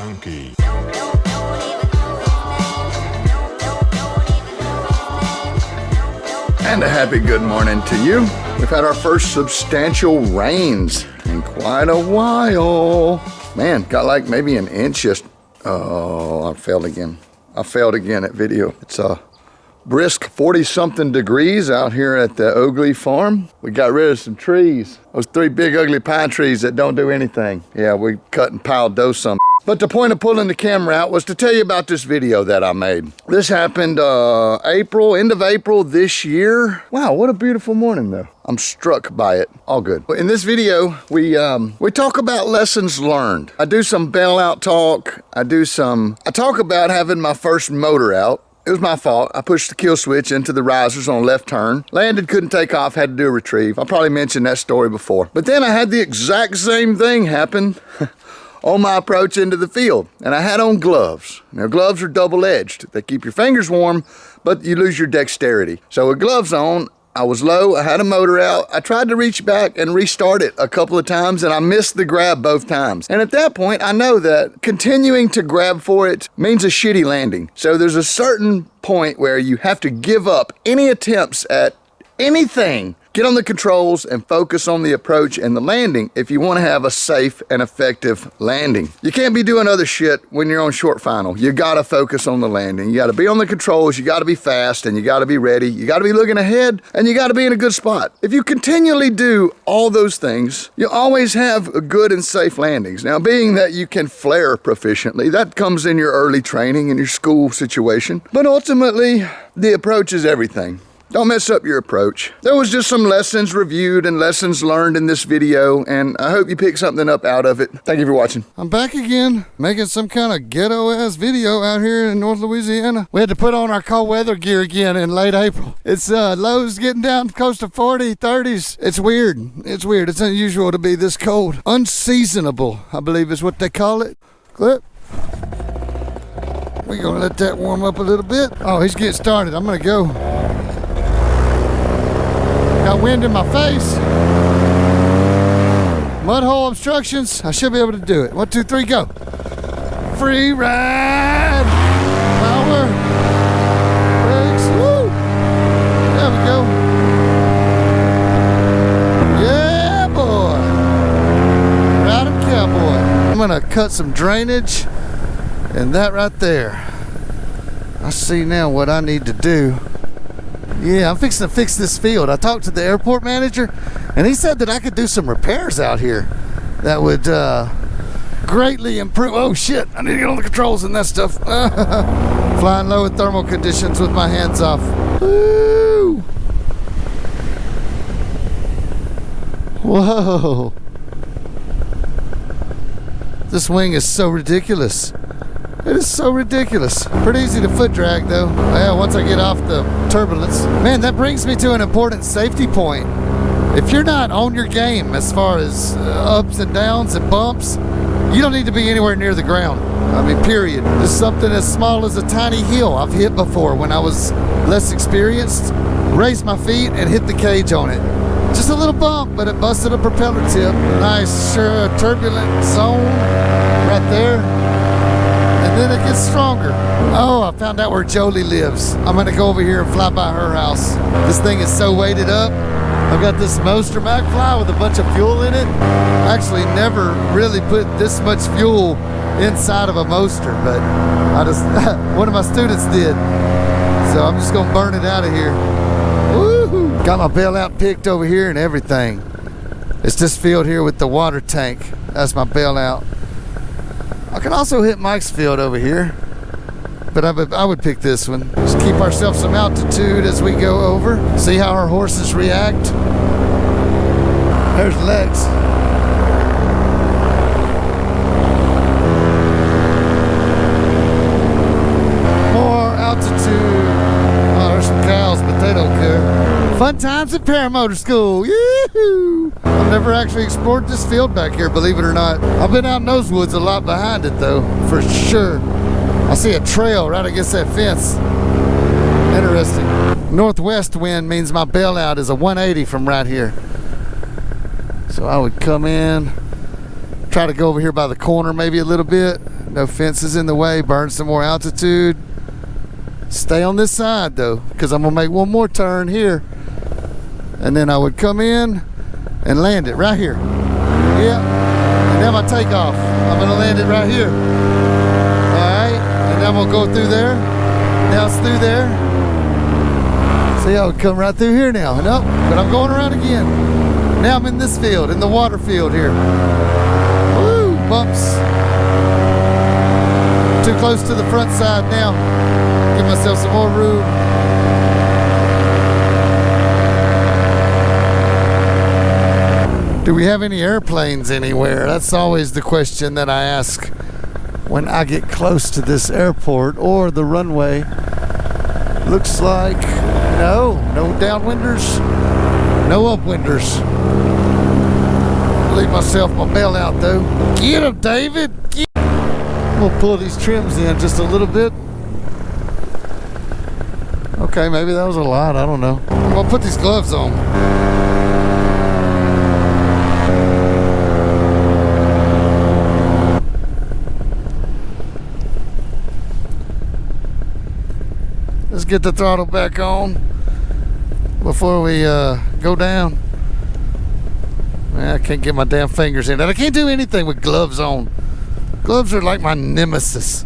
funky. And a happy good morning to you. We've had our first substantial rains in quite a while. Man, got like maybe an inch just, oh, I failed again. I failed again at video. It's a brisk 40-something degrees out here at the Oakley farm. We got rid of some trees. Those 3 big ugly pine trees that don't do anything. Yeah, we cut and piled those some. But the point of pulling the camera out was to tell you about this video that I made. This happened end of April this year. Wow, what a beautiful morning though. I'm struck by it. All good. In this video, we talk about lessons learned. I do some bailout talk. I talk about having my first motor out. It was my fault. I pushed the kill switch into the risers on a left turn. Landed, couldn't take off, had to do a retrieve. I probably mentioned that story before. But then I had the exact same thing happen on my approach into the field. And I had on gloves. Now gloves are double-edged. They keep your fingers warm, but you lose your dexterity. So with gloves on, I was low, I had a motor out. I tried to reach back and restart it a couple of times and I missed the grab both times. And at that point, I know that continuing to grab for it means a shitty landing. So there's a certain point where you have to give up any attempts at anything. Get on the controls and focus on the approach and the landing if you want to have a safe and effective landing. You can't be doing other shit when you're on short final. You got to focus on the landing. You got to be on the controls, you got to be fast, and you got to be ready. You got to be looking ahead, and you got to be in a good spot. If you continually do all those things, you always have good and safe landings. Now, being that you can flare proficiently, that comes in your early training in your school situation, but ultimately, the approach is everything. Don't mess up your approach. There was just some lessons reviewed and lessons learned in this video, and I hope you pick something up out of it. Thank you for watching. I'm back again, making some kind of ghetto-ass video out here in North Louisiana. We had to put on our cold weather gear again in late April. It's lows getting down close to 40, 30s. It's weird. It's weird. It's unusual to be this cold. Unseasonable, I believe is what they call it. Clip. We're gonna let that warm up a little bit. Oh, he's getting started. I'm gonna go. Got wind in my face. Mud hole obstructions. I should be able to do it. 1, 2, 3, go. Free ride. Power. Brakes. Woo. There we go. Yeah, boy. Ride 'em, cowboy. I'm gonna cut some drainage and that right there. I see now what I need to do. Yeah, I'm fixing to fix this field. I talked to the airport manager, and he said that I could do some repairs out here that would greatly improve. Oh, shit. I need to get on the controls and that stuff. Flying low in thermal conditions with my hands off. Woo! Whoa. This wing is so ridiculous. It is so ridiculous. Pretty easy to foot drag though. Yeah, once I get off the turbulence. Man, that brings me to an important safety point. If you're not on your game as far as ups and downs and bumps, you don't need to be anywhere near the ground. I mean, period. Just something as small as a tiny hill I've hit before when I was less experienced. Raised my feet and hit the cage on it. Just a little bump, but it busted a propeller tip. Nice, turbulent zone right there. And then it gets stronger. Oh, I found out where Jolie lives. I'm gonna go over here and fly by her house. This thing is so weighted up. I've got this Monster McFly with a bunch of fuel in it. I actually never really put this much fuel inside of a Monster, but one of my students did. So I'm just gonna burn it out of here. Woo-hoo. Got my bailout picked over here and everything. It's this field here with the water tank. That's my bailout. I can also hit Mike's field over here, but I would pick this one. Just keep ourselves some altitude as we go over. See how our horses react. There's Lex. More altitude. Oh, there's some cows, but they don't care. Fun times at Paramotor School. Yoo-hoo! I've never actually explored this field back here, believe it or not. I've been out in those woods a lot behind it, though, for sure. I see a trail right against that fence. Interesting. Northwest wind means my bailout is a 180 from right here. So I would come in, try to go over here by the corner maybe a little bit, No fences in the way. Burn some more altitude. Stay on this side though, because I'm gonna make one more turn here, and then I would come in and land it right here. Yeah, and then my takeoff. I'm gonna land it right here. All right, and then I'm gonna go through there. Now it's through there. See, I would come right through here now. Nope, but I'm going around again. Now I'm in this field, in the water field here. Woo, bumps. Too close to the front side now. Give myself some more room. Do we have any airplanes anywhere? That's always the question that I ask when I get close to this airport or the runway. Looks like no downwinders, no upwinders. Leave myself my bell out though. Get him, David. I'm gonna pull these trims in just a little bit. Okay, maybe that was a lot, I don't know. I'm gonna put these gloves on. Let's get the throttle back on before we go down. Man, I can't get my damn fingers in that. I can't do anything with gloves on. Gloves are like my nemesis,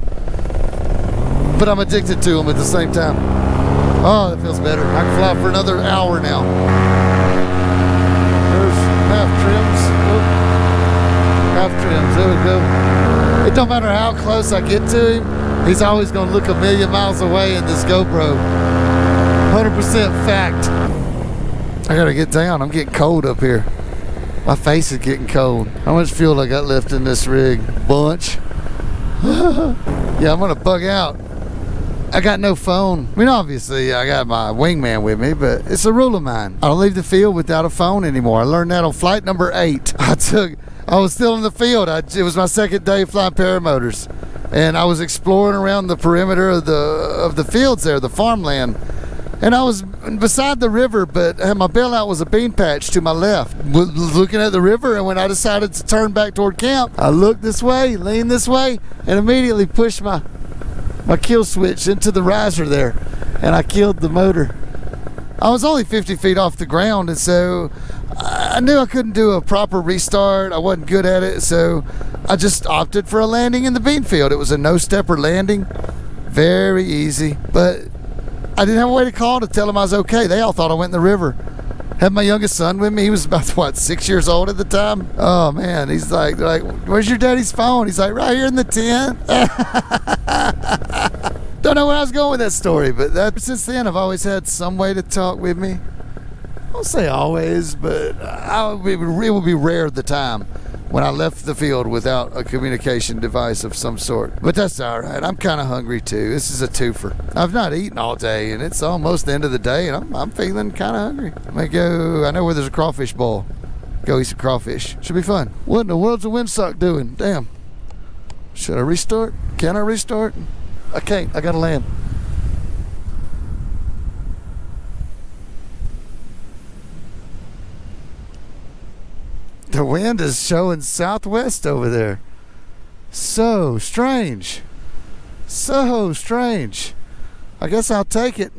but I'm addicted to them at the same time. Oh, that feels better. I can fly for another hour now. There's half trims. Oh, half trims. There we go. It don't matter how close I get to him, he's always going to look a million miles away in this GoPro. 100% fact. I got to get down. I'm getting cold up here. My face is getting cold. How much fuel I got left in this rig? Bunch. Yeah, I'm going to bug out. I got no phone. I mean, obviously, I got my wingman with me, but it's a rule of mine. I don't leave the field without a phone anymore. I learned that on flight number 8. I was still in the field. It was my second day flying paramotors, and I was exploring around the perimeter of the fields there, the farmland. And I was beside the river, but my bailout was a bean patch to my left. Looking at the river, and when I decided to turn back toward camp, I looked this way, leaned this way, and immediately pushed my kill switch into the riser there, and I killed the motor. I was only 50 feet off the ground, and so I knew I couldn't do a proper restart. I wasn't good at it, so I just opted for a landing in the bean field. It was a no-stepper landing, very easy, but I didn't have a way to call to tell them I was okay. They all thought I went in the river. Had my youngest son with me. He was about, what, 6 years old at the time? Oh, man. He's like, where's your daddy's phone? He's like, right here in the tent. Don't know where I was going with that story, but since then, I've always had some way to talk with me. I won't say always, but it would be rare the time when I left the field without a communication device of some sort. But that's all right. I'm kind of hungry too. This is a twofer. I've not eaten all day, and it's almost the end of the day, and I'm feeling kind of hungry. I may go. I know where there's a crawfish bowl. Go eat some crawfish. Should be fun. What in the world's the windsock doing? Damn. Should I restart? Can I restart? I can't. I gotta land. The wind is showing southwest over there. So strange. So strange. I guess I'll take it.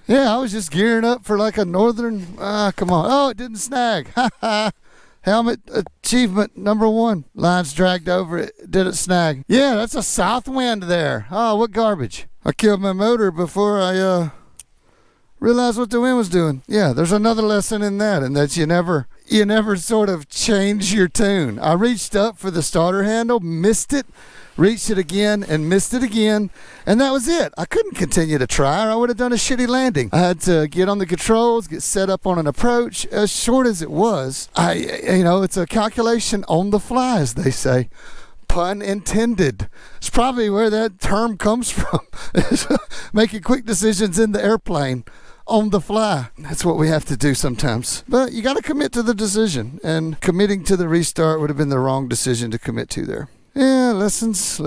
Yeah, I was just gearing up for like a northern. Come on. Oh, it didn't snag. Helmet achievement number 1. Lines dragged over it. Did it snag? Yeah, that's a south wind there. Oh, what garbage. I killed my motor before I realized what the wind was doing. Yeah, there's another lesson in that, and that you never sort of change your tune. I reached up for the starter handle, missed it, reached it again, and missed it again, and that was it. I couldn't continue to try, or I would have done a shitty landing. I had to get on the controls, get set up on an approach. As short as it was, it's a calculation on the fly, as they say. Pun intended. It's probably where that term comes from. Making quick decisions in the airplane on the fly. That's what we have to do sometimes. But you got to commit to the decision, and committing to the restart would have been the wrong decision to commit to there. Yeah, lessons.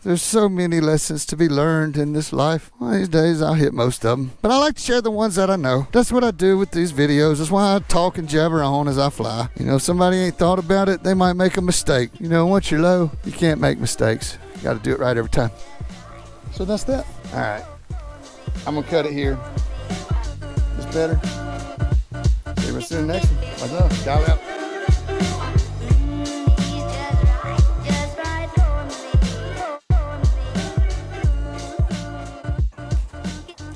There's so many lessons to be learned in this life. One of these days I'll hit most of them. But I like to share the ones that I know. That's what I do with these videos. That's why I talk and jabber on as I fly. You know, if somebody ain't thought about it, they might make a mistake. You know, once you're low, you can't make mistakes. You got to do it right every time. So that's that. All right. I'm going to cut it here. It's better. See you soon next one. What's up? Kyle out.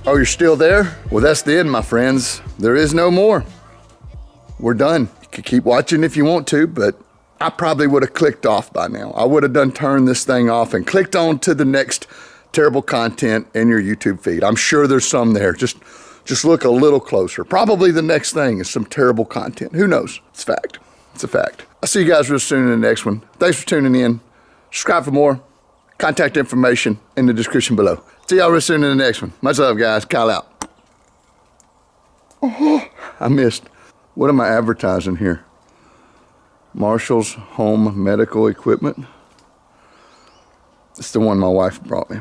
Oh, you're still there? Well, that's the end, my friends. There is no more. We're done. You can keep watching if you want to, but I probably would have clicked off by now. I would have done turned this thing off and clicked on to the next terrible content in your YouTube feed. I'm sure there's some there. Just look a little closer. Probably the next thing is some terrible content. Who knows? It's a fact. It's a fact. I'll see you guys real soon in the next one. Thanks for tuning in. Subscribe for more. Contact information in the description below. See y'all real soon in the next one. Much love, guys. Kyle out. Oh, I missed. What am I advertising here? Marshall's Home Medical Equipment. It's the one my wife brought me.